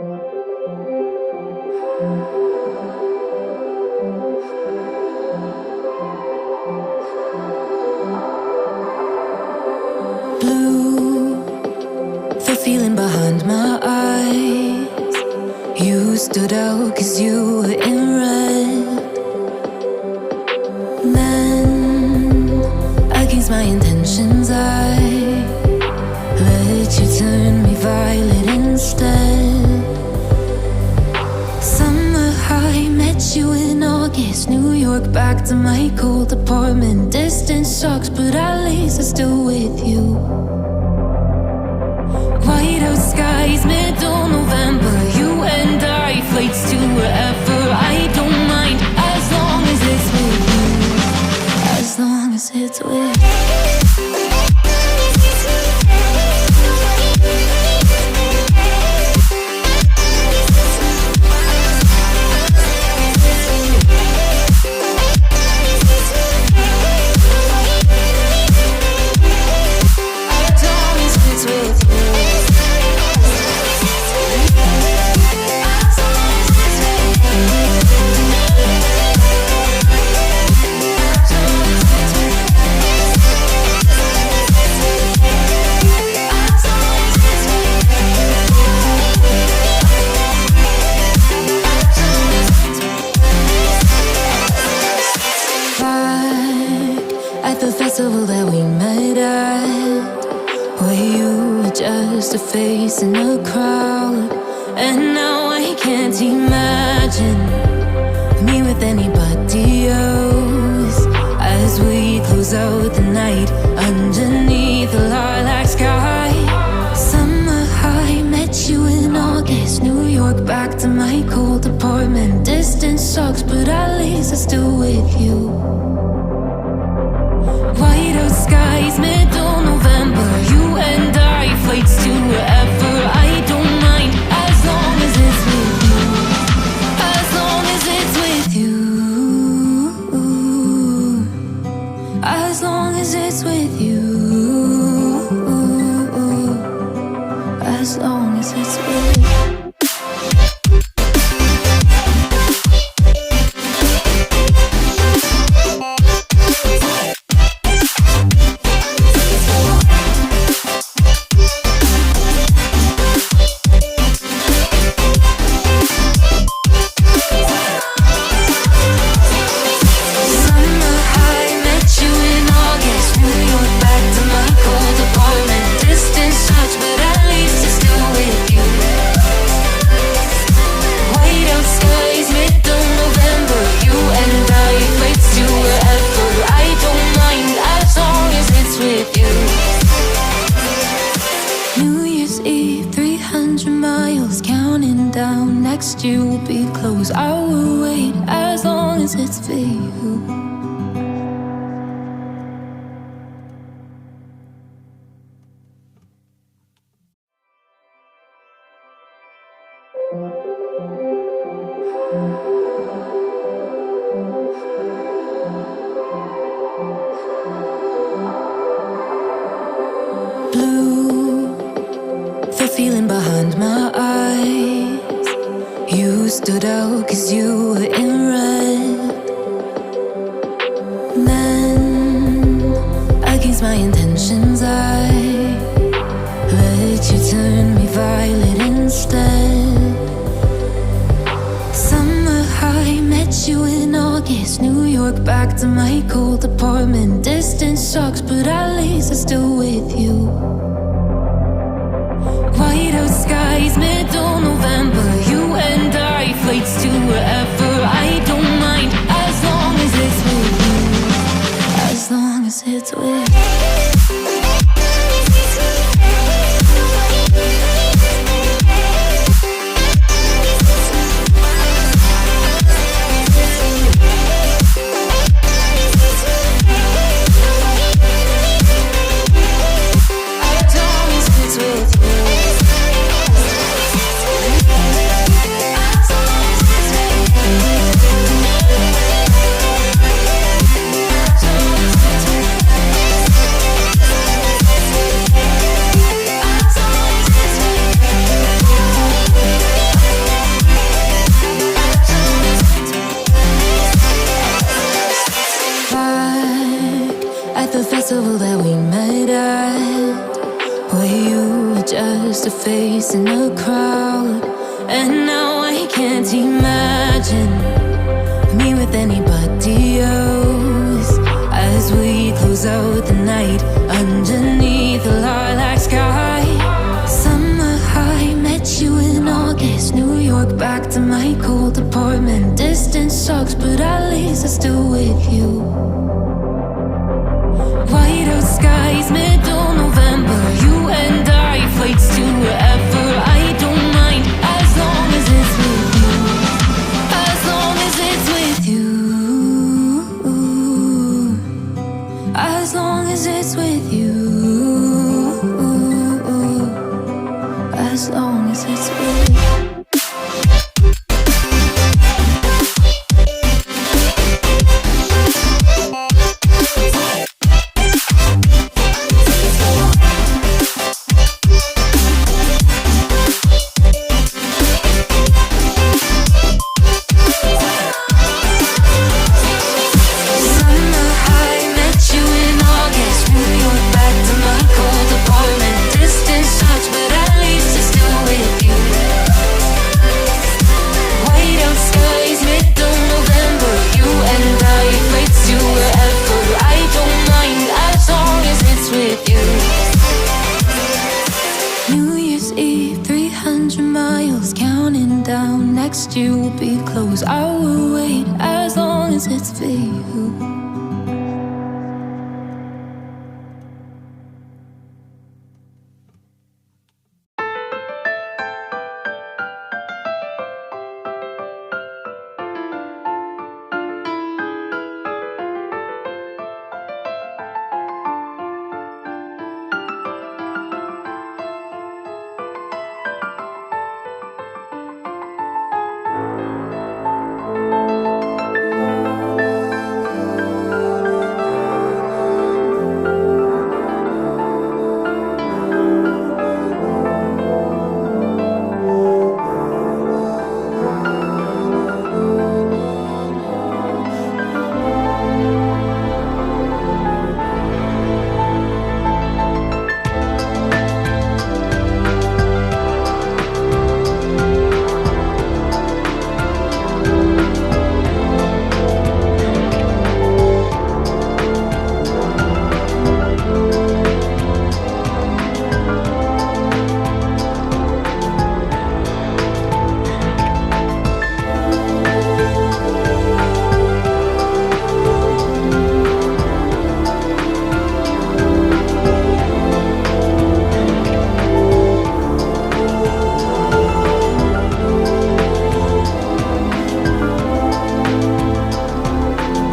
Blue, the feeling behind my eyes. You stood out 'cause you were in red. Men, against my intentions, I let you turn me violet instead. Summer high, met you in August. New York, back to my cold apartment. Distance sucks, but at least I'm still with you. Whiteout skies, middle November. You and I, flights to wherever. I don't mind, as long as it's with you. As long as it's with you. That we met at, where you were just a face in a crowd. And now I can't imagine me with anybody else. As we close out the night underneath the lilac sky. Summer high, met you in August. New York, back to my cold apartment. Distance sucks, but at least I'm still with you. Whiteout skies, middle November. You and I, flights to wherever. I don't mind, as long as it's with you. As long as it's with you. As long as it's with you. As long as it's with you. Next year will be close. I will wait as long as it's for you. Blue, the feeling behind my eyes. You stood out 'cause you were in red. Men, against my intentions, I let you turn me violet instead. Summer high, met you in August. New York, back to my cold apartment. Distance sucks, but at least I'm still with you. Whiteout skies, middle November. You and I, flights to wherever. I don't mind, as long as it's with you. As long as it's with you. York back to my cold apartment. Distance sucks, but at least I'm still with you. White out skies, middle November. You and I, flights to wherever. I don't mind, as long as it's with you. As long as it's with you. As long as it's with you. As long as it's with you. Next year will be close. I will wait as long as it's for you.